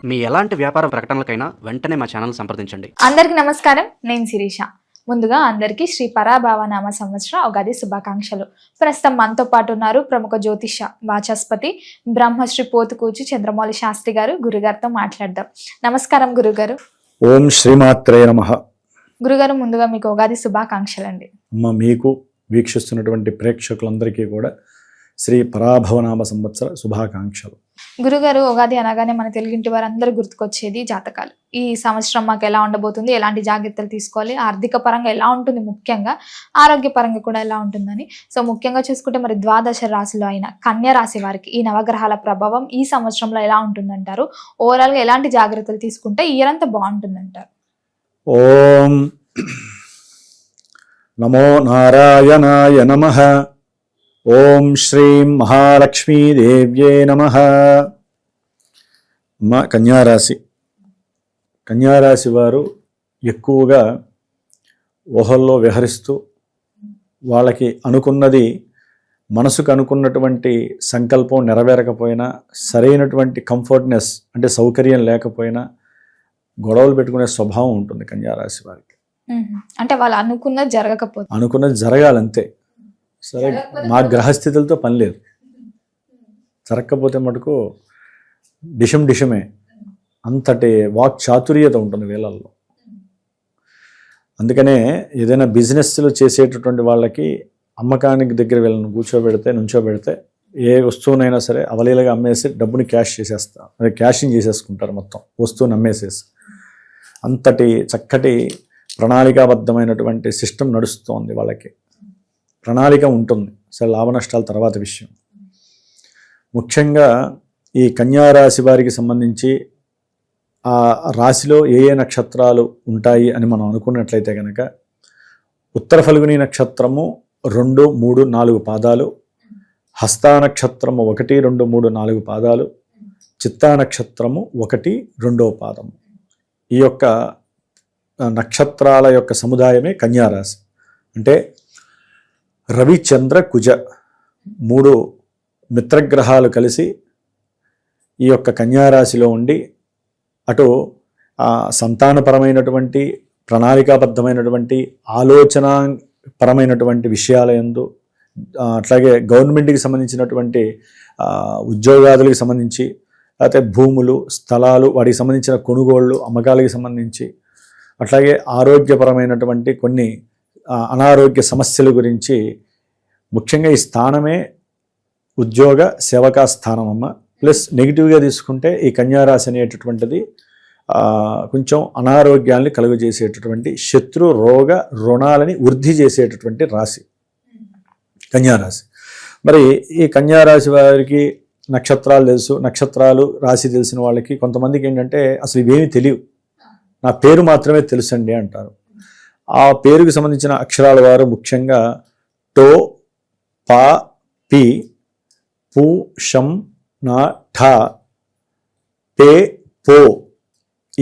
మీ ఎలాంటి వ్యాపార ప్రకటనలకైనా వెంటనే మా ఛానల్ సంప్రదించండి. అందరికీ నమస్కారం, నేను శిరీష. ముందుగా అందరికీ శ్రీ పరాభవ నామ సంవత్సర ఉగాది శుభాకాంక్షలు. ప్రస్తుతం మనతో పాటు ఉన్నారు ప్రముఖ జ్యోతిష వాచస్పతి బ్రహ్మశ్రీ పోతుకూచి చంద్రమౌళి శాస్త్రి గారు. గురుగారితో మాట్లాడదాం. నమస్కారం గురుగారు. ఓం శ్రీమాత్రే నమః. గురుగారు, ముందుగా మీకు ఉగాది శుభాకాంక్షలు అండి. మీకు వీక్షిస్తున్నటువంటి ప్రేక్షకులందరికీ కూడా శ్రీ పరాభవనామ సంవత్సర శుభాకాంక్షలు. గురుగారు, ఉగాది అనగానే మన తెలుగింటి వారందరూ గుర్తుకొచ్చేది జాతకాలు. ఈ సంవత్సరం మాకు ఎలా ఉండబోతుంది, ఎలాంటి జాగ్రత్తలు తీసుకోవాలి, ఆర్థిక పరంగా ఎలా ఉంటుంది, ముఖ్యంగా ఆరోగ్య పరంగా కూడా ఎలా ఉంటుందని. సో ముఖ్యంగా చూసుకుంటే మరి ద్వాదశ రాశిలో అయిన కన్యా రాశి వారికి ఈ నవగ్రహాల ప్రభావం ఈ సంవత్సరంలో ఎలా ఉంటుందంటారు? ఓవరాల్గా ఎలాంటి జాగ్రత్తలు తీసుకుంటే ఇయర్ అంతా బాగుంటుందంటారు? ఓం నమో నారాయణాయ నమః. ఓం శ్రీం మహాలక్ష్మీదేవ్యే నమః. కన్యారాశి వారు ఎక్కువగా ఊహల్లో విహరిస్తూ వాళ్ళకి అనుకున్నది, మనసుకు అనుకున్నటువంటి సంకల్పం నెరవేరకపోయినా, సరైనటువంటి కంఫర్ట్నెస్ అంటే సౌకర్యం లేకపోయినా గొడవలు పెట్టుకునే స్వభావం ఉంటుంది కన్యారాశి వారికి. అంటే వాళ్ళు అనుకున్నది జరగాలంతే. సరే, మా గ్రహస్థితులతో పని లేదు. జరగకపోతే మటుకు డిషమే. అంతటి వాక్ చాతుర్యత ఉంటుంది వీళ్ళల్లో. అందుకనే ఏదైనా బిజినెస్లు చేసేటటువంటి వాళ్ళకి అమ్మకానికి దగ్గర వీళ్ళని నుంచోబెడితే ఏ వస్తువునైనా సరే అవలీలగా అమ్మేసి డబ్బుని క్యాషింగ్ చేసేసుకుంటారు. మొత్తం వస్తువుని అమ్మేసేసి. అంతటి చక్కటి ప్రణాళికాబద్ధమైనటువంటి సిస్టమ్ నడుస్తోంది వాళ్ళకి. ప్రణాళిక ఉంటుంది. సరే, లాభ నష్టాల తర్వాత విషయం. ముఖ్యంగా ఈ కన్యారాశి వారికి సంబంధించి ఆ రాశిలో ఏ నక్షత్రాలు ఉంటాయి అని మనం అనుకున్నట్లయితే కనుక, ఉత్తర ఫల్గుని నక్షత్రము 2, 3, 4 పాదాలు, హస్తా నక్షత్రము 1, 2, 3, 4 పాదాలు, చిత్తా నక్షత్రము 1, 2వ పాదము. ఈ యొక్క నక్షత్రాల యొక్క సముదాయమే కన్యారాశి. అంటే రవి, చంద్ర, కుజ 3 మిత్రగ్రహాలు కలిసి ఈ యొక్క కన్యారాశిలో ఉండి అటు సంతానపరమైనటువంటి ప్రణాళికాబద్ధమైనటువంటి ఆలోచనాపరమైనటువంటి విషయాల యందు, అట్లాగే గవర్నమెంట్కి సంబంధించినటువంటి ఉద్యోగాదులకు సంబంధించి, లేకపోతే భూములు, స్థలాలు, వాటికి సంబంధించిన కొనుగోళ్ళు, అమ్మకాలకి సంబంధించి, అట్లాగే ఆరోగ్యపరమైనటువంటి కొన్ని అనారోగ్య సమస్యల గురించి, ముఖ్యంగా ఈ స్థానమే ఉద్యోగ సేవకా స్థానం అమ్మ. ప్లస్ నెగిటివ్గా తీసుకుంటే ఈ కన్యారాశి అనేటటువంటిది కొంచెం అనారోగ్యాన్ని కలుగజేసేటటువంటి, శత్రు రోగ రుణాలని వృద్ధి చేసేటటువంటి రాశి కన్యారాశి. మరి ఈ కన్యారాశి వారికి నక్షత్రాలు తెలుసు, నక్షత్రాలు రాశి తెలిసిన వాళ్ళకి కొంతమందికి ఏంటంటే అసలు ఇవేమీ తెలియవు, నా పేరు మాత్రమే తెలుసండి అంటారు. ఆ పేరుకి సంబంధించిన అక్షరాల వారు ముఖ్యంగా టో, పా, పి, పు, షం, నా, ఠ, పే, పో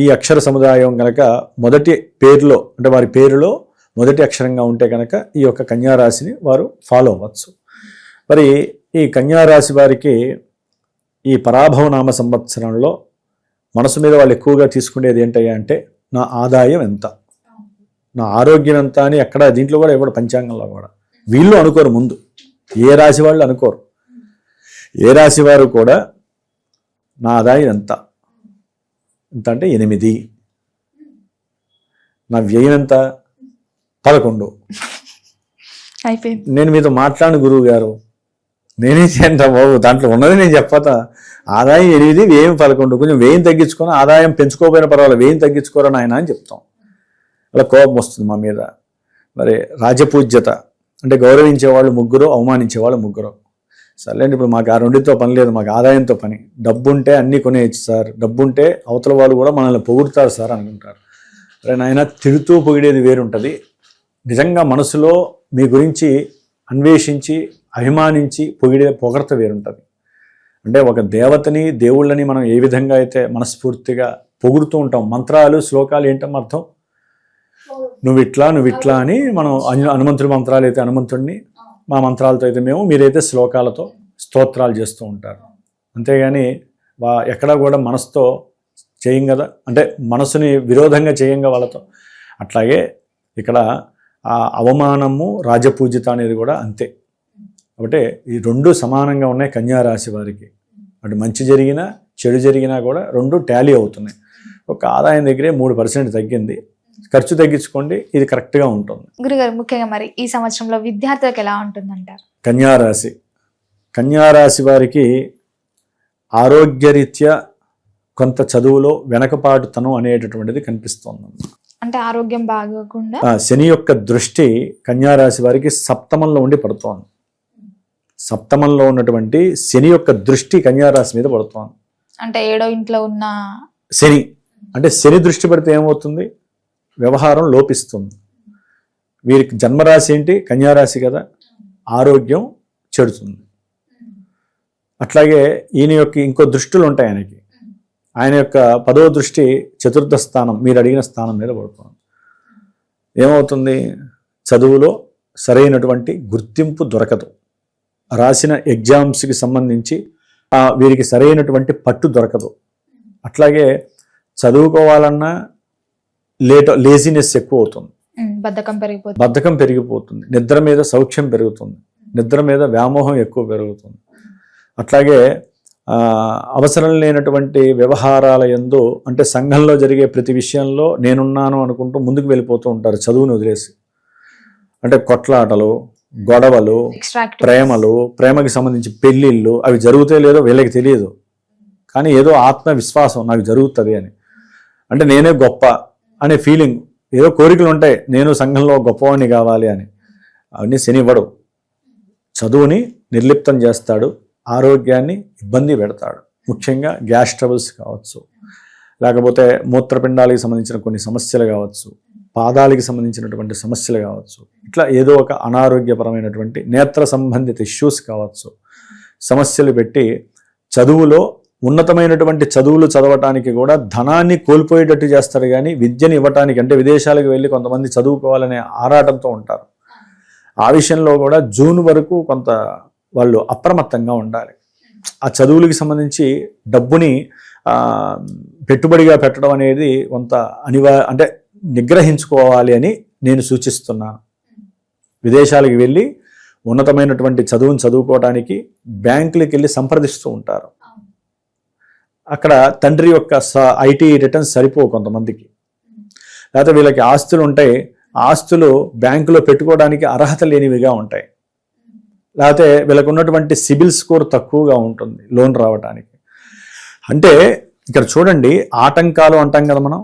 ఈ అక్షర సముదాయం కనుక మొదటి పేరులో, అంటే వారి పేరులో మొదటి అక్షరంగా ఉంటే కనుక ఈ యొక్క కన్యారాశిని వారు ఫాలో అవ్వచ్చు. మరి ఈ కన్యారాశి వారికి ఈ పరాభవనామ సంవత్సరంలో మనసు మీద వాళ్ళు ఎక్కువగా తీసుకునేది ఏంటయ్యా అంటే, నా ఆదాయం ఎంత, నా ఆరోగ్యం ఎంత అని. ఎక్కడ దీంట్లో కూడా ఎవడు పంచాంగంలో కూడా వీళ్ళు అనుకోరు. ముందు ఏ రాశి వాళ్ళు అనుకోరు. ఏ రాశి వారు కూడా నా ఆదాయం ఎంత అంటే 8, నా వ్యయం ఎంత 11. అయిపోయింది. నేను మీతో మాట్లాడిన గురువు గారు, నేనేం చేయంటా బాబు, దాంట్లో ఉన్నది నేను చెప్పతా. ఆదాయం 8, వ్యయం 11. కొంచెం వ్యయం తగ్గించుకొని ఆదాయం పెంచుకోకపోయినా పర్వాలేదు, వ్యయం తగ్గించుకోరా నాయన అని చెప్తాం. అలా కోపం వస్తుంది మా మీద. మరి రాజపూజ్యత అంటే గౌరవించేవాళ్ళు 3, అవమానించేవాళ్ళు 3. సర్లేండి, ఇప్పుడు మాకు ఆ రెండితో పని లేదు, మాకు ఆదాయంతో పని. డబ్బు ఉంటే అన్నీ కొనేయచ్చు సార్, డబ్బు ఉంటే అవతల వాళ్ళు కూడా మనల్ని పొగుడుతారు సార్ అనుకుంటారు. అరే నాయన, తిడుతూ పొగిడేది వేరుంటుంది. నిజంగా మనసులో మీ గురించి అన్వేషించి అభిమానించి పొగడత వేరుంటుంది. అంటే ఒక దేవతని, దేవుళ్ళని మనం ఏ విధంగా అయితే మనస్ఫూర్తిగా పొగుడుతూ ఉంటాం. మంత్రాలు, శ్లోకాలు ఏంటమ్మా అర్థం? నువ్వు ఇట్లా అని మనం హనుమంతుడి మంత్రాలు అయితే హనుమంతుడిని, మా మంత్రాలతో అయితే మేము, మీరైతే శ్లోకాలతో స్తోత్రాలు చేస్తూ ఉంటారు. అంతేగాని ఎక్కడా కూడా మనసుతో చేయం కదా, అంటే మనసుని విరోధంగా చేయంగా వాళ్ళతో. అట్లాగే ఇక్కడ ఆ అవమానము రాజపూజిత అనేది కూడా అంతే. కాబట్టి ఈ రెండు సమానంగా ఉన్నాయి కన్యా రాశి వారికి. అటు మంచి జరిగినా చెడు జరిగినా కూడా రెండు టాలీ అవుతున్నాయి. ఒక ఆదాయం దగ్గరే 3% తగ్గింది, ఖర్చు తగ్గించుకోండి, ఇది కరెక్ట్గా ఉంటుంది. గురుగారు ముఖ్యంగా మరి ఈ సంవత్సరంలో విద్యార్థులకు ఎలా ఉంటుందంటారు? కన్యారాశి వారికి ఆరోగ్యరీత్యా కొంత చదువులో వెనకపాటుతనం అనేటటువంటిది కనిపిస్తోంది. అంటే ఆరోగ్యం బాగోకుండా శని యొక్క దృష్టి కన్యారాశి వారికి సప్తమంలో ఉండి పడుతోంది. సప్తమంలో ఉన్నటువంటి శని యొక్క దృష్టి కన్యారాశి మీద పడుతోంది. అంటే 7వ ఇంట్లో ఉన్న శని, అంటే శని దృష్టి పడితే ఏమవుతుంది, వ్యవహారం లోపిస్తుంది. వీరికి జన్మరాశి ఏంటి, కన్యారాశి కదా, ఆరోగ్యం చెడుతుంది. అట్లాగే ఈయన యొక్క ఇంకో దృష్టిలు ఉంటాయి ఆయనకి. ఆయన యొక్క 10వ దృష్టి చతుర్థ స్థానం, మీరు అడిగిన స్థానం మీద పడుతుంది. ఏమవుతుంది, చదువులో సరైనటువంటి గుర్తింపు దొరకదు. రాసిన ఎగ్జామ్స్కి సంబంధించి వీరికి సరైనటువంటి పట్టు దొరకదు. అట్లాగే చదువుకోవాలన్నా లేజినెస్ ఎక్కువ అవుతుంది, బద్ధకం పెరిగిపోతుంది, నిద్ర మీద సౌఖ్యం పెరుగుతుంది, నిద్ర మీద వ్యామోహం ఎక్కువ పెరుగుతుంది. అట్లాగే అవసరం లేనటువంటి వ్యవహారాల యందు, అంటే సంఘంలో జరిగే ప్రతి విషయంలో నేనున్నాను అనుకుంటూ ముందుకు వెళ్ళిపోతూ ఉంటారు చదువుని వదిలేసి. అంటే కొట్లాటలు, గొడవలు, ప్రేమలు, ప్రేమకి సంబంధించి పెళ్ళిళ్ళు, అవి జరుగుతాయో లేదో వీళ్ళకి తెలియదు, కానీ ఏదో ఆత్మవిశ్వాసం నాకు జరుగుతుంది అని, అంటే నేనే గొప్ప అనే ఫీలింగ్, ఏదో కోరికలు ఉంటాయి, నేను సంఘంలో గొప్పవాడిని కావాలి అని. అవన్నీ శని ఇవ్వడు. చదువుని నిర్లిప్తం చేస్తాడు, ఆరోగ్యాన్ని ఇబ్బంది పెడతాడు. ముఖ్యంగా గ్యాస్ ట్రబుల్స్ కావచ్చు, లేకపోతే మూత్రపిండాలకు సంబంధించిన కొన్ని సమస్యలు కావచ్చు, పాదాలకి సంబంధించినటువంటి సమస్యలు కావచ్చు, ఇట్లా ఏదో ఒక అనారోగ్యపరమైనటువంటి నేత్ర సంబంధిత ఇష్యూస్ కావచ్చు, సమస్యలు పెట్టి చదువులో ఉన్నతమైనటువంటి చదువులు చదవటానికి కూడా ధనాన్ని కోల్పోయేటట్టు చేస్తారు. కానీ విద్యను ఇవ్వటానికి, అంటే విదేశాలకు వెళ్ళి కొంతమంది చదువుకోవాలనే ఆరాటంతో ఉంటారు. ఆ విషయంలో కూడా జూన్ వరకు కొంత వాళ్ళు అప్రమత్తంగా ఉండాలి. ఆ చదువులకి సంబంధించి డబ్బుని పెట్టుబడిగా పెట్టడం అనేది కొంత అంటే నిగ్రహించుకోవాలి అని నేను సూచిస్తున్నాను. విదేశాలకు వెళ్ళి ఉన్నతమైనటువంటి చదువును చదువుకోవడానికి బ్యాంకులకు వెళ్ళి సంప్రదిస్తూ ఉంటారు. అక్కడ తండ్రి యొక్క ఐటీ రిటర్న్స్ సరిపోవు కొంతమందికి, లేకపోతే వీళ్ళకి ఆస్తులు ఉంటాయి, ఆస్తులు బ్యాంకులో పెట్టుకోవడానికి అర్హత లేనివిగా ఉంటాయి, లేకపోతే వీళ్ళకు ఉన్నటువంటి సిబిల్ స్కోర్ తక్కువగా ఉంటుంది లోన్ రావడానికి. అంటే ఇక్కడ చూడండి, ఆటంకాలు అంటాం కదా మనం.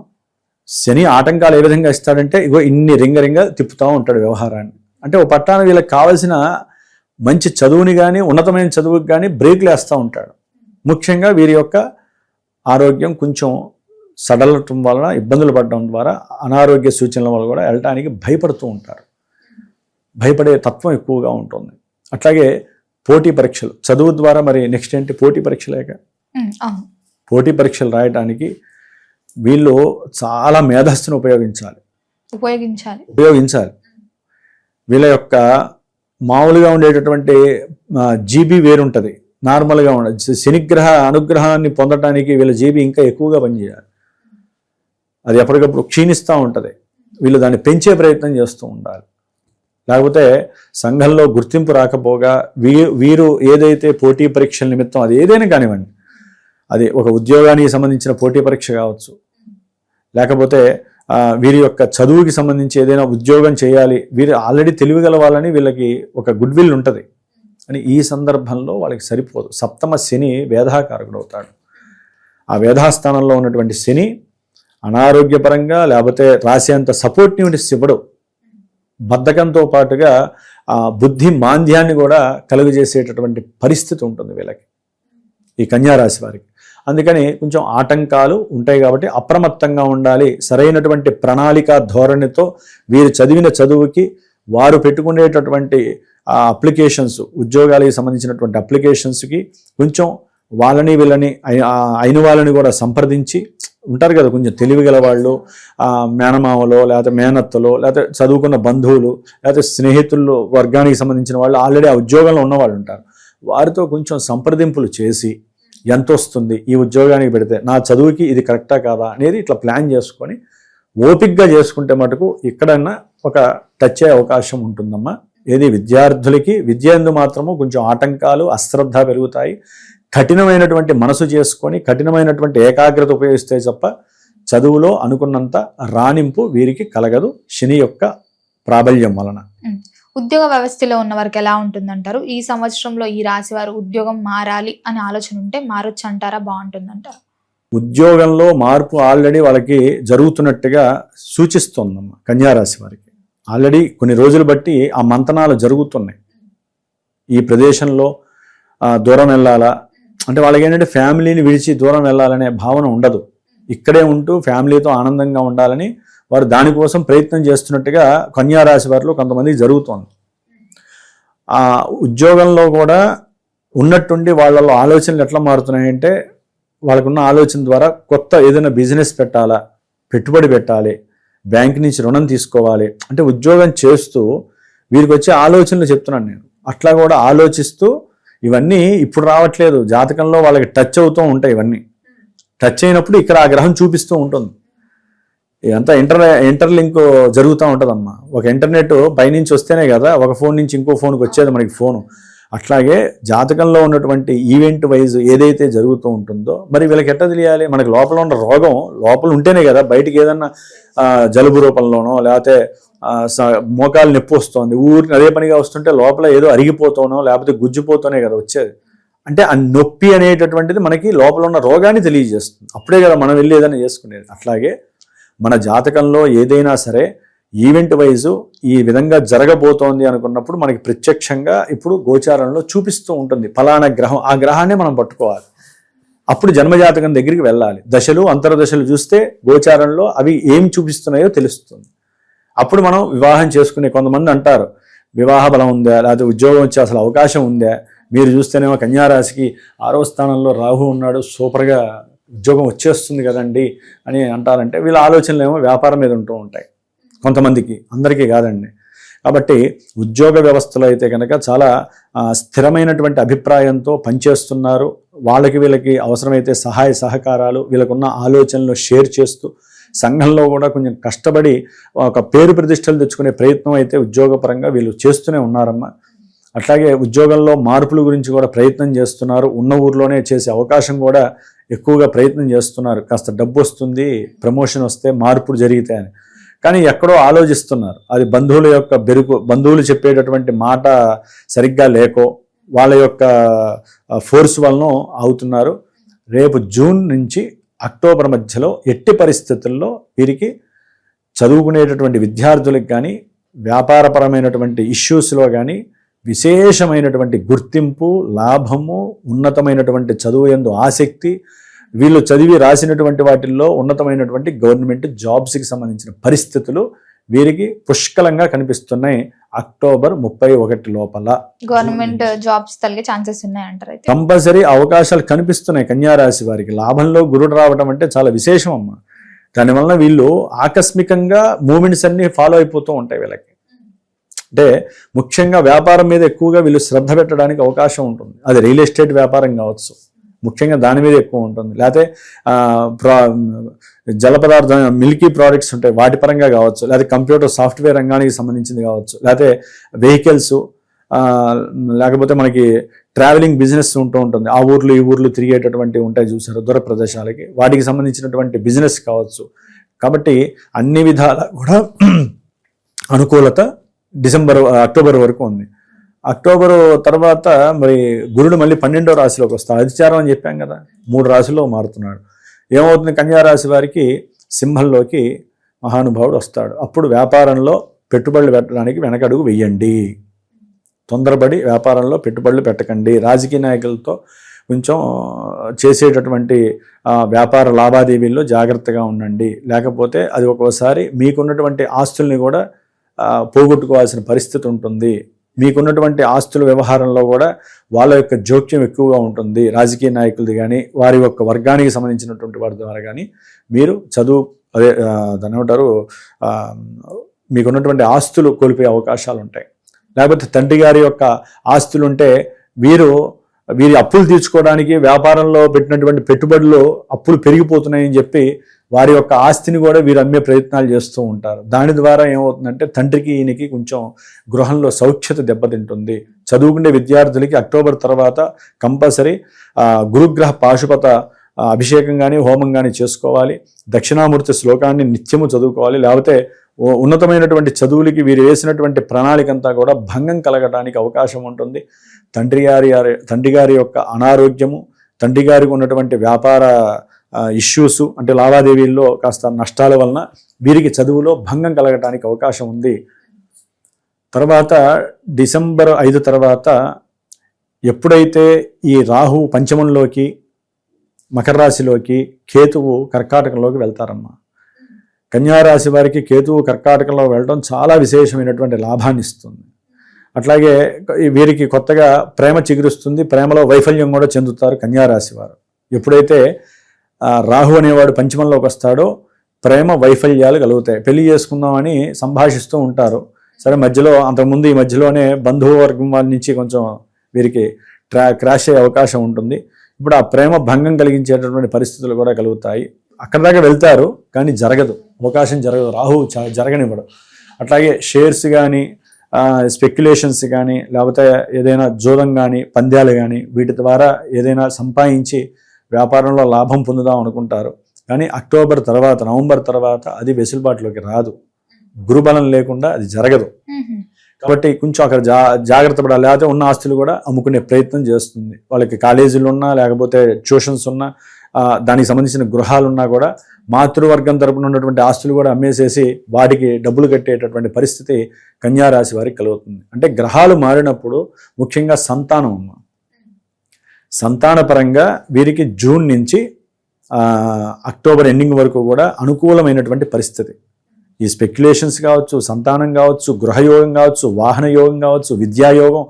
శని ఆటంకాలు ఏ విధంగా ఇస్తాడంటే, ఇగో ఇన్ని రింగ తిప్పుతూ ఉంటాడు వ్యవహారాన్ని. అంటే ఓ పట్టాన వీళ్ళకి కావాల్సిన మంచి చదువుని కానీ ఉన్నతమైన చదువుకి కానీ బ్రేక్లు వేస్తూ ఉంటాడు. ముఖ్యంగా వీరి యొక్క ఆరోగ్యం కొంచెం సడలటం వలన, ఇబ్బందులు పడడం ద్వారా, అనారోగ్య సూచనల వల్ల కూడా వెళ్ళటానికి భయపడుతూ ఉంటారు. భయపడే తత్వం ఎక్కువగా ఉంటుంది. అట్లాగే పోటీ పరీక్షలు, చదువు ద్వారా మరి నెక్స్ట్ ఏంటి, పోటీ పరీక్షలేక. పోటీ పరీక్షలు రాయడానికి వీళ్ళు చాలా మేధస్సును ఉపయోగించాలి. వీళ్ళ యొక్క మామూలుగా ఉండేటటువంటి జీబీ వేరుంటుంది, నార్మల్గా ఉండదు. శనిగ్రహ అనుగ్రహాన్ని పొందడానికి వీళ్ళ జీబీ ఇంకా ఎక్కువగా పనిచేయాలి. అది ఎప్పటికప్పుడు క్షీణిస్తూ ఉంటుంది. వీళ్ళు దాన్ని పెంచే ప్రయత్నం చేస్తూ ఉండాలి. లేకపోతే సంఘంలో గుర్తింపు రాకపోగా వీరు ఏదైతే పోటీ పరీక్షల నిమిత్తం, అది ఏదైనా కానివ్వండి, అది ఒక ఉద్యోగానికి సంబంధించిన పోటీ పరీక్ష కావచ్చు, లేకపోతే వీరి యొక్క చదువుకి సంబంధించి ఏదైనా ఉద్యోగం చేయాలి, వీరు ఆల్రెడీ తెలివిగల వాళ్ళని వీళ్ళకి ఒక గుడ్ విల్ ఉంటుంది అని, ఈ సందర్భంలో వాళ్ళకి సరిపోదు. సప్తమ శని వేధాకారకుడు అవుతాడు. ఆ వేధాస్థానంలో ఉన్నటువంటి శని అనారోగ్యపరంగా లేకపోతే రాసేంత సపోర్టివ్నెస్ ఇవ్వడు. బద్ధకంతో పాటుగా బుద్ధి మాంద్యాన్ని కూడా కలుగజేసేటటువంటి పరిస్థితి ఉంటుంది వీళ్ళకి, ఈ కన్యారాశి వారికి. అందుకని కొంచెం ఆటంకాలు ఉంటాయి కాబట్టి అప్రమత్తంగా ఉండాలి. సరైనటువంటి ప్రణాళిక ధోరణితో వీరు చదివిన చదువుకి, వారు పెట్టుకునేటటువంటి అప్లికేషన్స్, ఉద్యోగాలకు సంబంధించినటువంటి అప్లికేషన్స్కి కొంచెం వాళ్ళని వీళ్ళని అయిన వాళ్ళని కూడా సంప్రదించి ఉంటారు కదా, కొంచెం తెలివిగల వాళ్ళు, మేనమామలో లేకపోతే మేనత్తలో లేకపోతే చదువుకున్న బంధువులు లేకపోతే స్నేహితులు వర్గానికి సంబంధించిన వాళ్ళు, ఆల్రెడీ ఆ ఉద్యోగంలో ఉన్నవాళ్ళు ఉంటారు. వారితో కొంచెం సంప్రదింపులు చేసి ఎంత వస్తుంది ఈ ఉద్యోగానికి పెడితే, నా చదువుకి ఇది కరెక్టా కాదా అనేది ఇట్లా ప్లాన్ చేసుకొని ఓపిక్గా చేసుకుంటే మటుకు ఎక్కడన్నా ఒక టచ్ అయ్యే అవకాశం ఉంటుందమ్మా. ఏది విద్యార్థులకి విద్య ఎందు మాత్రము కొంచెం ఆటంకాలు, అశ్రద్ధ పెరుగుతాయి. కఠినమైనటువంటి మనసు చేసుకొని కఠినమైనటువంటి ఏకాగ్రత ఉపయోగిస్తే తప్ప చదువులో అనుకున్నంత రాణింపు వీరికి కలగదు శని యొక్క ప్రాబల్యం వలన. ఉద్యోగ వ్యవస్థలో ఉన్న వారికి ఎలా ఉంటుందంటారు? ఈ సంవత్సరంలో ఈ రాశి వారు ఉద్యోగం మారాలి అని ఆలోచన ఉంటే మారొచ్చు అంటారా, బాగుంటుందంటారా? ఉద్యోగంలో మార్పు ఆల్రెడీ వాళ్ళకి జరుగుతున్నట్టుగా సూచిస్తోందమ్మా. కన్యారాశి వారికి ఆల్రెడీ కొన్ని రోజులు బట్టి ఆ మంతనాలు జరుగుతున్నాయి. ఈ ప్రదేశంలో దూరం వెళ్ళాలా అంటే వాళ్ళకి ఏంటంటే ఫ్యామిలీని విడిచి దూరం వెళ్ళాలనే భావన ఉండదు. ఇక్కడే ఉంటూ ఫ్యామిలీతో ఆనందంగా ఉండాలని వారు దానికోసం ప్రయత్నం చేస్తున్నట్టుగా కన్యారాశి వారిలో కొంతమంది జరుగుతోంది. ఆ ఉద్యోగంలో కూడా ఉన్నట్టుండి వాళ్ళలో ఆలోచనలు ఎట్లా మారుతున్నాయంటే వాళ్ళకున్న ఆలోచన ద్వారా కొత్త ఏదైనా బిజినెస్ పెట్టాలా, పెట్టుబడి పెట్టాలి, బ్యాంక్ నుంచి రుణం తీసుకోవాలి అంటే ఉద్యోగం చేస్తూ వీరికి వచ్చే ఆలోచనలు చెప్తున్నాను నేను. అట్లా కూడా ఆలోచిస్తూ ఇవన్నీ ఇప్పుడు రావట్లేదు, జాతకంలో వాళ్ళకి టచ్ అవుతూ ఉంటాయి. ఇవన్నీ టచ్ అయినప్పుడు ఇక్కడ ఆ గ్రహం చూపిస్తూ ఉంటుంది. ఇదంతా ఇంటర్లింక్ జరుగుతూ ఉంటుందమ్మా. ఒక ఇంటర్నెట్ పైనుంచి వస్తేనే కదా ఒక ఫోన్ నుంచి ఇంకో ఫోన్కి వచ్చేది మనకి ఫోను. అట్లాగే జాతకంలో ఉన్నటువంటి ఈవెంట్ వైజ్ ఏదైతే జరుగుతూ ఉంటుందో మరి వీళ్ళకి ఎట్లా తెలియాలి? మనకి లోపల ఉన్న రోగం లోపల ఉంటేనే కదా బయటికి ఏదన్నా జలుబు రూపంలోనో లేకపోతే మోకాలు నొప్పి వస్తుంది ఊరికి అదే పనిగా వస్తుంటే లోపల ఏదో అరిగిపోతానో లేకపోతే గుజ్జిపోతానే కదా వచ్చేది. అంటే ఆ నొప్పి అనేటటువంటిది మనకి లోపల ఉన్న రోగాన్ని తెలియజేస్తుంది. అప్పుడే కదా మనం వెళ్ళి ఏదైనా చేసుకునేది. అట్లాగే మన జాతకంలో ఏదైనా సరే ఈవెంట్ వైజు ఈ విధంగా జరగబోతోంది అనుకున్నప్పుడు మనకి ప్రత్యక్షంగా ఇప్పుడు గోచారంలో చూపిస్తూ ఉంటుంది ఫలానా గ్రహం. ఆ గ్రహాన్ని మనం పట్టుకోవాలి. అప్పుడు జన్మజాతకం దగ్గరికి వెళ్ళాలి. దశలు అంతర్దశలు చూస్తే గోచారంలో అవి ఏం చూపిస్తున్నాయో తెలుస్తుంది. అప్పుడు మనం వివాహం చేసుకునే కొంతమంది అంటారు వివాహ బలం ఉందా లేకపోతే ఉద్యోగం వచ్చే అసలు అవకాశం ఉందా? మీరు చూస్తేనేమో కన్యారాశికి 6వ స్థానంలో రాహు ఉన్నాడు, సూపర్గా ఉద్యోగం వచ్చేస్తుంది కదండి అని అంటారంటే వీళ్ళ ఆలోచనలు ఏమో వ్యాపారం మీద ఉంటూ ఉంటాయి కొంతమందికి, అందరికీ కాదండి. కాబట్టి ఉద్యోగ వ్యవస్థలో అయితే కనుక చాలా స్థిరమైనటువంటి అభిప్రాయంతో పనిచేస్తున్నారు. వాళ్ళకి వీళ్ళకి అవసరమైతే సహాయ సహకారాలు వీళ్ళకున్న ఆలోచనలు షేర్ చేస్తూ సంఘంలో కూడా కొంచెం కష్టపడి ఒక పేరు ప్రతిష్టలు తెచ్చుకునే ప్రయత్నం అయితే ఉద్యోగపరంగా వీళ్ళు చేస్తూనే ఉన్నారమ్మా. అట్లాగే ఉద్యోగంలో మార్పుల గురించి కూడా ప్రయత్నం చేస్తున్నారు. ఉన్న ఊర్లోనే చేసే అవకాశం కూడా ఎక్కువగా ప్రయత్నం చేస్తున్నారు. కాస్త డబ్బు వస్తుంది, ప్రమోషన్ వస్తే మార్పులు జరుగుతాయని. కానీ ఎక్కడో ఆలోచిస్తున్నారు. అది బంధువుల యొక్క బంధువులు చెప్పేటటువంటి మాట సరిగ్గా లేకో వాళ్ళ యొక్క ఫోర్స్ వలన అవుతున్నారు. రేపు జూన్ నుంచి అక్టోబర్ మధ్యలో ఎట్టి పరిస్థితుల్లో వీరికి చదువుకునేటటువంటి విద్యార్థులకు కానీ వ్యాపారపరమైనటువంటి ఇష్యూస్లో కానీ విశేషమైనటువంటి గుర్తింపు, లాభము, ఉన్నతమైనటువంటి చదువు యందు ఆసక్తి, వీళ్ళు చదివి రాసినటువంటి వాటిల్లో ఉన్నతమైనటువంటి గవర్నమెంట్ జాబ్స్కి సంబంధించిన పరిస్థితులు వీరికి పుష్కలంగా కనిపిస్తున్నాయి. అక్టోబర్ 31 లోపల గవర్నమెంట్ జాబ్స్ తలిగే ఛాన్సెస్ ఉన్నాయంటారు. కంపల్సరీ అవకాశాలు కనిపిస్తున్నాయి. కన్యారాశి వారికి లాభంలో గురుడు రావడం అంటే చాలా విశేషం అమ్మ. దానివల్ల వీళ్ళు ఆకస్మికంగా మూమెంట్స్ అన్ని ఫాలో అయిపోతూ ఉంటాయి వీళ్ళకి. అంటే ముఖ్యంగా వ్యాపారం మీద ఎక్కువగా వీళ్ళు శ్రద్ధ పెట్టడానికి అవకాశం ఉంటుంది. అది రియల్ ఎస్టేట్ వ్యాపారం కావచ్చు, ముఖ్యంగా దాని మీద ఎక్కువ ఉంటుంది. లేకపోతే జల పదార్థం మిల్కీ ప్రోడక్ట్స్ ఉంటాయి వాటి పరంగా కావచ్చు, లేకపోతే కంప్యూటర్ సాఫ్ట్వేర్ రంగానికి సంబంధించింది కావచ్చు, లేకపోతే వెహికల్స్, లేకపోతే మనకి ట్రావెలింగ్ బిజినెస్ ఉంటూ ఉంటుంది. ఆ ఊర్లు ఈ ఊర్లు తిరిగేటటువంటి ఉంటాయి చూసారు దూర ప్రదేశాలకి, వాటికి సంబంధించినటువంటి బిజినెస్ కావచ్చు. కాబట్టి అన్ని విధాల కూడా అనుకూలత అక్టోబర్ వరకు ఉంది. అక్టోబరు తర్వాత మరి గురుడు మళ్ళీ 12వ రాశిలోకి వస్తాడు. అధిచారం అని చెప్పాం కదా, 3 రాశుల్లో మారుతున్నాడు. ఏమవుతుంది? కన్యారాశి వారికి సింహంలోకి మహానుభావుడు వస్తాడు. అప్పుడు వ్యాపారంలో పెట్టుబడులు పెట్టడానికి వెనకడుగు వెయ్యండి. తొందరపడి వ్యాపారంలో పెట్టుబడులు పెట్టకండి. రాజకీయ నాయకులతో కొంచెం చేసేటటువంటి వ్యాపార లావాదేవీల్లో జాగ్రత్తగా ఉండండి. లేకపోతే అది ఒక్కోసారి మీకున్నటువంటి ఆస్తుల్ని కూడా పోగొట్టుకోవాల్సిన పరిస్థితి ఉంటుంది. మీకున్నటువంటి ఆస్తుల వ్యవహారంలో కూడా వాళ్ళ యొక్క జోక్యం ఎక్కువగా ఉంటుంది. రాజకీయ నాయకులది కానీ వారి యొక్క వర్గానికి సంబంధించినటువంటి వారి ద్వారా కానీ మీరు దాని ఏమంటారు మీకున్నటువంటి ఆస్తులు కోల్పోయే అవకాశాలు ఉంటాయి. లేకపోతే తండ్రి గారి యొక్క ఆస్తులు ఉంటే వీరు వీరి అప్పులు తీర్చుకోవడానికి వ్యాపారంలో పెట్టినటువంటి పెట్టుబడులు అప్పులు పెరిగిపోతున్నాయని చెప్పి వారి యొక్క ఆస్తిని కూడా వీరు అమ్మే ప్రయత్నాలు చేస్తూ ఉంటారు. దాని ద్వారా ఏమవుతుందంటే తండ్రికి ఈయనకి కొంచెం గృహంలో సౌఖ్యత దెబ్బతింటుంది. చదువుకునే విద్యార్థులకి అక్టోబర్ తర్వాత కంపల్సరీ గురుగ్రహ పాశుపత అభిషేకం కానీ హోమం కానీ చేసుకోవాలి. దక్షిణామూర్తి శ్లోకాన్ని నిత్యము చదువుకోవాలి. లేకపోతే ఉన్నతమైనటువంటి చదువులకి వీరు వేసినటువంటి ప్రణాళిక అంతా కూడా భంగం కలగడానికి అవకాశం ఉంటుంది. తండ్రి గారి యొక్క అనారోగ్యము, తండ్రి గారికి ఉన్నటువంటి వ్యాపార ఇష్యూస్ అంటే లావాదేవీల్లో కాస్త నష్టాల వలన వీరికి చదువులో భంగం కలగటానికి అవకాశం ఉంది. తర్వాత డిసెంబర్ 5 తర్వాత ఎప్పుడైతే ఈ రాహు పంచమంలోకి మకర రాశిలోకి కేతువు కర్కాటకంలోకి వెళ్తారమ్మా. కన్యారాశి వారికి కేతువు కర్కాటకంలో వెళ్ళడం చాలా విశేషమైనటువంటి లాభాన్ని ఇస్తుంది. అట్లాగే వీరికి కొత్తగా ప్రేమ చిగురుస్తుంది. ప్రేమలో వైఫల్యం కూడా చెందుతారు కన్యారాశి వారు. ఎప్పుడైతే రాహు అనేవాడు పంచమంలోకి వస్తాడో ప్రేమ వైఫల్యాలు కలుగుతాయి. పెళ్లి చేసుకుందామని సంభాషిస్తూ ఉంటారు. సరే మధ్యలో అంతకుముందు ఈ మధ్యలోనే బంధువర్గం వారి నుంచి కొంచెం వీరికి క్రాష్ అయ్యే అవకాశం ఉంటుంది. ఇప్పుడు ఆ ప్రేమ భంగం కలిగించేటటువంటి పరిస్థితులు కూడా కలుగుతాయి. అక్కడ దాకా వెళ్తారు కానీ జరగదు, అవకాశం జరగదు, రాహు జరగనివ్వడు. అట్లాగే షేర్స్ కానీ స్పెక్యులేషన్స్ కానీ లేకపోతే ఏదైనా జోదం కానీ పంద్యాలు కానీ వీటి ద్వారా ఏదైనా సంపాదించి వ్యాపారంలో లాభం పొందుదాం అనుకుంటారు. కానీ అక్టోబర్ తర్వాత నవంబర్ తర్వాత అది వెసులుబాటులోకి రాదు. గురుబలం లేకుండా అది జరగదు. కాబట్టి కొంచెం అక్కడ జాగ్రత్త పడాలి. లేకపోతే ఉన్న ఆస్తులు కూడా అమ్ముకునే ప్రయత్నం చేస్తుంది. వాళ్ళకి కాలేజీలు ఉన్నా లేకపోతే ట్యూషన్స్ ఉన్నా దానికి సంబంధించిన గృహాలు ఉన్నా కూడా మాతృవర్గం తరపున ఉన్నటువంటి ఆస్తులు కూడా అమ్మేసేసి వాటికి డబ్బులు కట్టేటటువంటి పరిస్థితి కన్యారాశి వారికి కలుగుతుంది. అంటే గ్రహాలు మారినప్పుడు ముఖ్యంగా సంతానపరంగా వీరికి జూన్ నుంచి అక్టోబర్ ఎండింగ్ వరకు కూడా అనుకూలమైనటువంటి పరిస్థితి. ఈ స్పెక్యులేషన్స్ కావచ్చు, సంతానం కావచ్చు, గృహయోగం కావచ్చు, వాహన యోగం కావచ్చు, విద్యాయోగం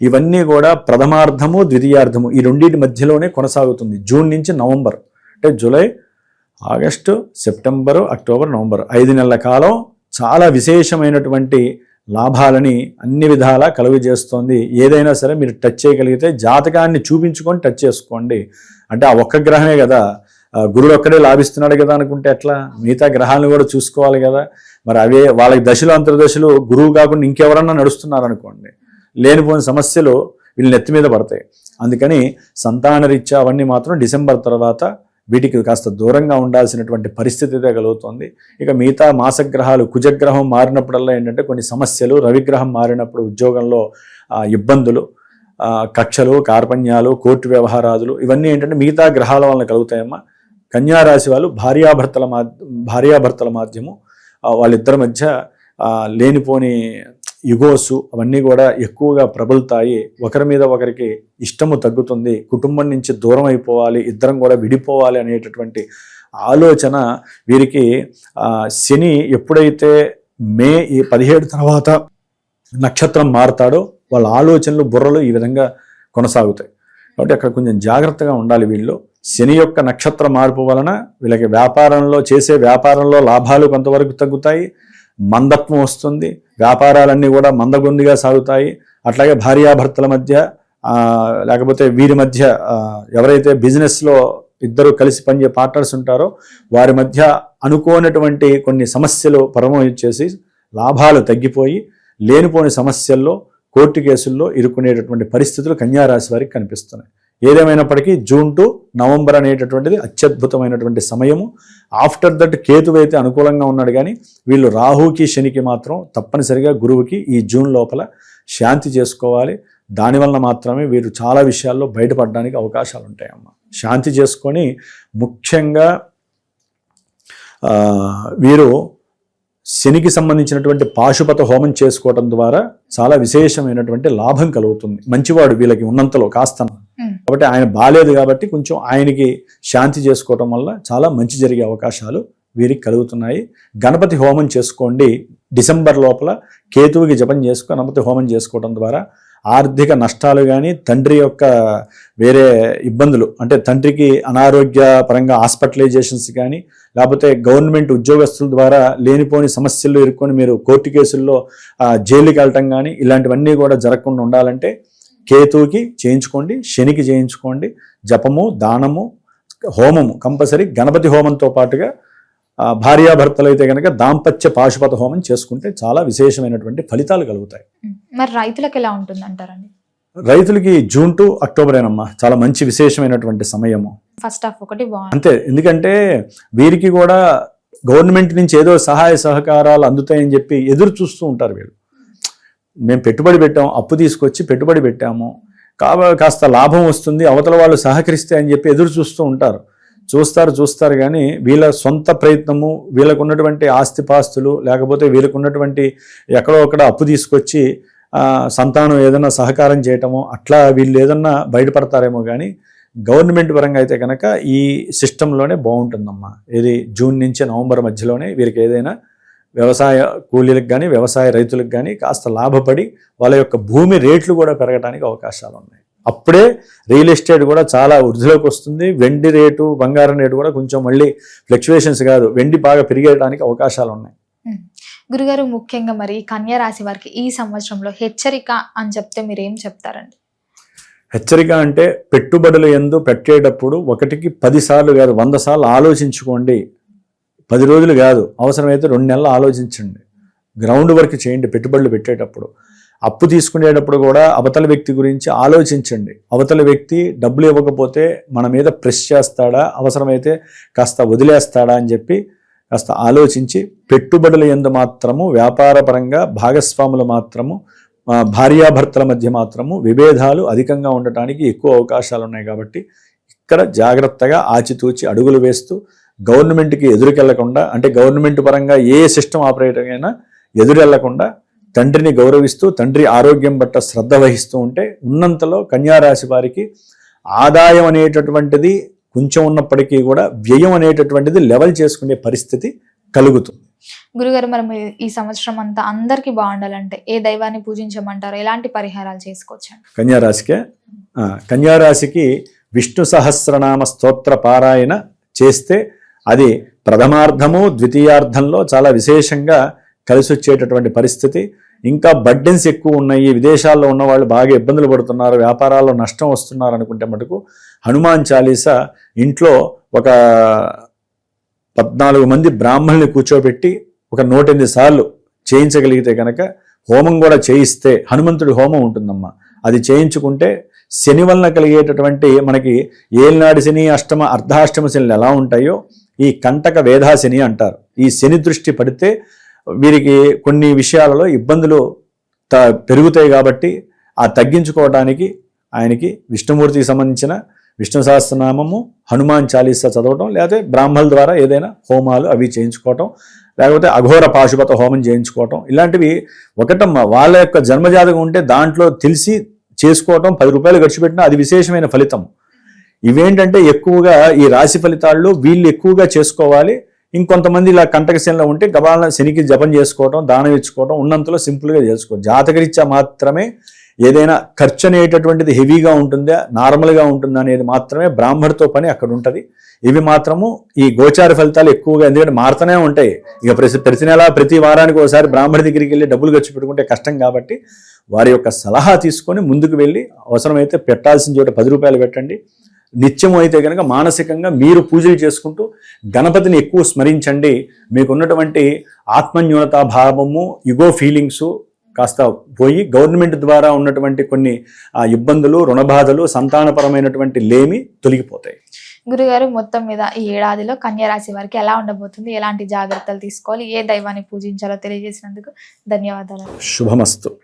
ఇవన్నీ కూడా ప్రథమార్థము ద్వితీయార్థము ఈ రెండింటి మధ్యలోనే కొనసాగుతుంది. జూన్ నుంచి నవంబర్ అంటే July, August, September, October, November 5 నెలల కాలం చాలా విశేషమైనటువంటి లాభాలని అన్ని విధాలా కలుగజేస్తోంది. ఏదైనా సరే మీరు టచ్ చేయగలిగితే జాతకాన్ని చూపించుకొని టచ్ చేసుకోండి. అంటే ఆ ఒక్క గ్రహమే కదా, గురుడు ఒక్కడే లాభిస్తున్నాడు కదా అనుకుంటే ఎట్లా? మిగతా గ్రహాలను కూడా చూసుకోవాలి కదా. మరి అవే వాళ్ళకి దశలు అంతర్దశలు గురువు కాకుండా ఇంకెవరన్నా నడుస్తున్నారు అనుకోండి, లేనిపోయిన సమస్యలు వీళ్ళు నెత్తి మీద పడతాయి. అందుకని సంతాన రీత్యా అవన్నీ మాత్రం డిసెంబర్ తర్వాత వీటికి కాస్త దూరంగా ఉండాల్సినటువంటి పరిస్థితి అయితే కలుగుతుంది. ఇక మిగతా మాసగ్రహాలు కుజగ్రహం మారినప్పుడల్లా ఏంటంటే కొన్ని సమస్యలు, రవిగ్రహం మారినప్పుడు ఉద్యోగంలో ఇబ్బందులు, కక్షలు, కార్పణ్యాలు, కోర్టు వ్యవహారాదులు ఇవన్నీ ఏంటంటే మిగతా గ్రహాల వలన కలుగుతాయమ్మా. కన్యారాశి వాళ్ళు భార్యాభర్తల మాధ్యము వాళ్ళిద్దరి మధ్య లేనిపోని యుగోసు అవన్నీ కూడా ఎక్కువగా ప్రబలుతాయి. ఒకరి మీద ఒకరికి ఇష్టము తగ్గుతుంది. కుటుంబం నుంచి దూరం అయిపోవాలి, ఇద్దరం కూడా విడిపోవాలి అనేటటువంటి ఆలోచన వీరికి శని ఎప్పుడైతే మే 17 తర్వాత నక్షత్రం మారుతాడో వాళ్ళ ఆలోచనలు బుర్రలు ఈ విధంగా కొనసాగుతాయి. కాబట్టి అక్కడ కొంచెం జాగ్రత్తగా ఉండాలి వీళ్ళు. శని యొక్క నక్షత్ర మార్పు వలన వీళ్ళకి వ్యాపారంలో లాభాలు కొంతవరకు తగ్గుతాయి, మందత్వం వస్తుంది, వ్యాపారాలన్నీ కూడా మందగొందిగా సాగుతాయి. అట్లాగే భార్యాభర్తల మధ్య లేకపోతే వీరి మధ్య ఎవరైతే బిజినెస్లో ఇద్దరు కలిసి పనిచే పార్ట్నర్స్ ఉంటారో వారి మధ్య అనుకోనటువంటి కొన్ని సమస్యలు పరమోచ్చేసి లాభాలు తగ్గిపోయి లేనిపోని సమస్యల్లో కోర్టు కేసుల్లో ఇరుక్కునేటటువంటి పరిస్థితులు కన్యారాశి వారికి కనిపిస్తున్నాయి. ఏదేమైనప్పటికీ జూన్ టు నవంబర్ అనేటటువంటిది అత్యద్భుతమైనటువంటి సమయము. ఆఫ్టర్ దట్ కేతువు అయితే అనుకూలంగా ఉన్నాడు, కానీ వీళ్ళు రాహుకి శనికి మాత్రం తప్పనిసరిగా గురువుకి ఈ జూన్ లోపల శాంతి చేసుకోవాలి. దానివల్ల మాత్రమే వీరు చాలా విషయాల్లో బయటపడడానికి అవకాశాలు ఉంటాయమ్మ. శాంతి చేసుకొని ముఖ్యంగా వీరు శనికి సంబంధించినటువంటి పాశుపత హోమం చేసుకోవటం ద్వారా చాలా విశేషమైనటువంటి లాభం కలుగుతుంది. మంచివాడు వీళ్ళకి ఉన్నంతలో కాస్త, కాబట్టి ఆయన బాలేదు కాబట్టి కొంచెం ఆయనకి శాంతి చేసుకోవటం వల్ల చాలా మంచి జరిగే అవకాశాలు వీరికి కలుగుతున్నాయి. గణపతి హోమం చేసుకోండి. డిసెంబర్ లోపల కేతువుకి జపం గణపతి హోమం చేసుకోవడం ద్వారా ఆర్థిక నష్టాలు కానీ, తండ్రి యొక్క వేరే ఇబ్బందులు అంటే తండ్రికి అనారోగ్య పరంగా హాస్పిటలైజేషన్స్ కానీ, లేకపోతే గవర్నమెంట్ ఉద్యోగస్తుల ద్వారా లేనిపోని సమస్యల్లో ఇరుక్కొని మీరు కోర్టు కేసుల్లో జైలుకి వెళ్ళటం కానీ ఇలాంటివన్నీ కూడా జరగకుండా ఉండాలంటే కేతువుకి చేయించుకోండి, శనికి చేయించుకోండి. జపము, దానము, హోమము కంపల్సరీ. గణపతి హోమంతో పాటుగా భార్యాభర్తలు అయితే కనుక దాంపత్య పాశుపత హోమం చేసుకుంటే చాలా విశేషమైనటువంటి ఫలితాలు కలుగుతాయి. మరి రైతులకు ఎలా ఉంటుంది అంటారండి? రైతులకి జూన్ టు అక్టోబరేనమ్మా చాలా మంచి విశేషమైనటువంటి సమయము. ఫస్ట్ హాఫ్ ఒకటి బాగుంది అంతే, ఎందుకంటే వీరికి కూడా గవర్నమెంట్ నుంచి ఏదో సహాయ సహకారాలు అందుతాయని చెప్పి ఎదురు చూస్తూ ఉంటారు వీళ్ళు. మేము పెట్టుబడి పెట్టాము, అప్పు తీసుకొచ్చి పెట్టుబడి పెట్టాము, కాస్త లాభం వస్తుంది, అవతల వాళ్ళు సహకరిస్తే అని చెప్పి ఎదురు చూస్తూ ఉంటారు. చూస్తారు కానీ వీళ్ళ సొంత ప్రయత్నము, వీళ్ళకు ఉన్నటువంటి ఆస్తిపాస్తులు, లేకపోతే వీళ్ళకు ఉన్నటువంటి ఎక్కడో అక్కడ అప్పు తీసుకొచ్చి సంతానం ఏదైనా సహకారం చేయటమో అట్లా వీళ్ళు ఏదన్నా బయటపడతారేమో. కానీ గవర్నమెంట్ పరంగా అయితే కనుక ఈ సిస్టంలోనే బాగుంటుందమ్మా. ఇది జూన్ నుంచి నవంబర్ మధ్యలోనే వీరికి ఏదైనా వ్యవసాయ కూలీలకు కానీ వ్యవసాయ రైతులకు కానీ కాస్త లాభపడి వాళ్ళ యొక్క భూమి రేట్లు కూడా పెరగడానికి అవకాశాలు ఉన్నాయి. అప్పుడే రియల్ ఎస్టేట్ కూడా చాలా వృద్ధిలోకి వస్తుంది. వెండి రేటు, బంగారం రేటు కూడా కొంచెం మళ్ళీ ఫ్లక్చువేషన్స్ కాదు, వెండి బాగా పెరిగేయడానికి అవకాశాలు ఉన్నాయి. గురుగారు, ముఖ్యంగా మరి కన్యా రాశి వారికి ఈ సంవత్సరంలో హెచ్చరిక అని చెప్తే మీరు ఏం చెప్తారండి? హెచ్చరిక అంటే పెట్టుబడులు యందు పెట్టేటప్పుడు 1కి 10 సార్లు కాదు 100 సార్లు ఆలోచించుకోండి. 10 రోజులు కాదు, అవసరమైతే 2 నెలలు ఆలోచించండి. గ్రౌండ్ వర్క్ చేయండి. పెట్టుబడులు పెట్టేటప్పుడు, అప్పు తీసుకునేటప్పుడు కూడా అవతల వ్యక్తి గురించి ఆలోచించండి. అవతల వ్యక్తి డబ్బులు ఇవ్వకపోతే మన మీద ప్రెస్ చేస్తాడా, అవసరమైతే కాస్త వదిలేస్తాడా అని చెప్పి కాస్త ఆలోచించి పెట్టుబడుల యందు మాత్రము, వ్యాపార పరంగా భాగస్వాములు మాత్రము, భార్యాభర్తల మధ్య మాత్రము విభేదాలు అధికంగా ఉండటానికి ఎక్కువ అవకాశాలు ఉన్నాయి. కాబట్టి ఇక్కడ జాగ్రత్తగా ఆచితూచి అడుగులు వేస్తూ గవర్నమెంట్కి ఎదురుకెళ్లకుండా, అంటే గవర్నమెంట్ పరంగా ఏ సిస్టమ్ ఆపరేటర్ అయినా ఎదురెళ్లకుండా తండ్రిని గౌరవిస్తూ తండ్రి ఆరోగ్యం పట్ల శ్రద్ధ వహిస్తూ ఉంటే ఉన్నంతలో కన్యారాశి వారికి ఆదాయం అనేటటువంటిది కొంచెం ఉన్నప్పటికీ కూడా వ్యయం అనేటటువంటిది లెవెల్ చేసుకునే పరిస్థితి కలుగుతుంది. గురుగారు, మనం ఈ సంవత్సరం అంతా అందరికీ బాగుండాలంటే ఏ దైవాన్ని పూజించమంటారు? ఎలాంటి పరిహారాలు చేసుకోవచ్చు? కన్యారాశికి విష్ణు సహస్రనామ స్తోత్ర పారాయణ చేస్తే అది ప్రథమార్థము ద్వితీయార్థంలో చాలా విశేషంగా కలిసి వచ్చేటటువంటి పరిస్థితి. ఇంకా బర్డెన్స్ ఎక్కువ ఉన్నాయి, విదేశాల్లో ఉన్న వాళ్ళు బాగా ఇబ్బందులు పడుతున్నారు, వ్యాపారాల్లో నష్టం వస్తున్నారు అనుకుంటే మటుకు హనుమాన్ చాలీసా ఇంట్లో ఒక 14 మంది బ్రాహ్మణుల్ని కూర్చోబెట్టి ఒక 108 సార్లు చేయించగలిగితే కనుక, హోమం కూడా చేయిస్తే హనుమంతుడి హోమం ఉంటుందమ్మా, అది చేయించుకుంటే శని వలన కలిగేటటువంటి మనకి ఏలినాడి శని, అష్టమ అర్ధాష్టమ శని ఎలా ఉంటాయో ఈ కంటక వేధాశని అంటారు. ఈ శని దృష్టి పడితే వీరికి కొన్ని విషయాలలో ఇబ్బందులు పెరుగుతాయి. కాబట్టి ఆ తగ్గించుకోవడానికి ఆయనకి విష్ణుమూర్తికి సంబంధించిన విష్ణు సహస్రనామము, హనుమాన్ చాలీసా చదవటం, లేకపోతే బ్రాహ్మణుల ద్వారా ఏదైనా హోమాలు అవి చేయించుకోవటం, లేకపోతే అఘోర పాశుపత హోమం చేయించుకోవటం, ఇలాంటివి ఒకటమ్మ. వాళ్ళ యొక్క జన్మజాతకం ఉంటే దాంట్లో తెలిసి చేసుకోవటం, 10 రూపాయలు ఖర్చు పెట్టినా అది విశేషమైన ఫలితం. ఇవేంటంటే ఎక్కువగా ఈ రాశి ఫలితాల్లో వీళ్ళు ఎక్కువగా చేసుకోవాలి. ఇంకొంతమంది ఇలా కంటకశనిలో ఉంటే గబాల శనికి జపం చేసుకోవటం, దానం ఇచ్చుకోవటం, ఉన్నంతలో సింపుల్గా చేసుకోవడం. జాతకరీత్యా మాత్రమే ఏదైనా ఖర్చు అనేటటువంటిది హెవీగా ఉంటుందా, నార్మల్గా ఉంటుందా అనేది మాత్రమే బ్రాహ్మణుడితో పని అక్కడ ఉంటుంది. ఇవి మాత్రము ఈ గోచార ఫలితాలు ఎక్కువగా, ఎందుకంటే మారుతూనే ఉంటాయి. ఇక ప్రతి నెల ప్రతి వారానికి ఒకసారి బ్రాహ్మణి దగ్గరికి వెళ్ళి డబ్బులు ఖర్చు పెట్టుకుంటే కష్టం. కాబట్టి వారి యొక్క సలహా తీసుకొని ముందుకు వెళ్ళి అవసరమైతే పెట్టాల్సిన చోట 10 రూపాయలు పెట్టండి. నిత్యము అయితే కనుక మానసికంగా మీరు పూజలు చేసుకుంటూ గణపతిని ఎక్కువ స్మరించండి. మీకున్నటువంటి ఆత్మన్యూనతా భావము, ఇగో ఫీలింగ్స్ కాస్త పోయి గవర్నమెంట్ ద్వారా ఉన్నటువంటి కొన్ని ఇబ్బందులు, రుణబాధలు, సంతానపరమైనటువంటి లేమి తొలగిపోతాయి. గురుగారు, మొత్తం మీద ఈ ఏడాదిలో కన్యా రాశి వారికి ఎలా ఉండబోతుంది, ఎలాంటి జాగ్రత్తలు తీసుకోవాలి, ఏ దైవాన్ని పూజించాలో తెలియజేసినందుకు ధన్యవాదాలు. శుభమస్తు.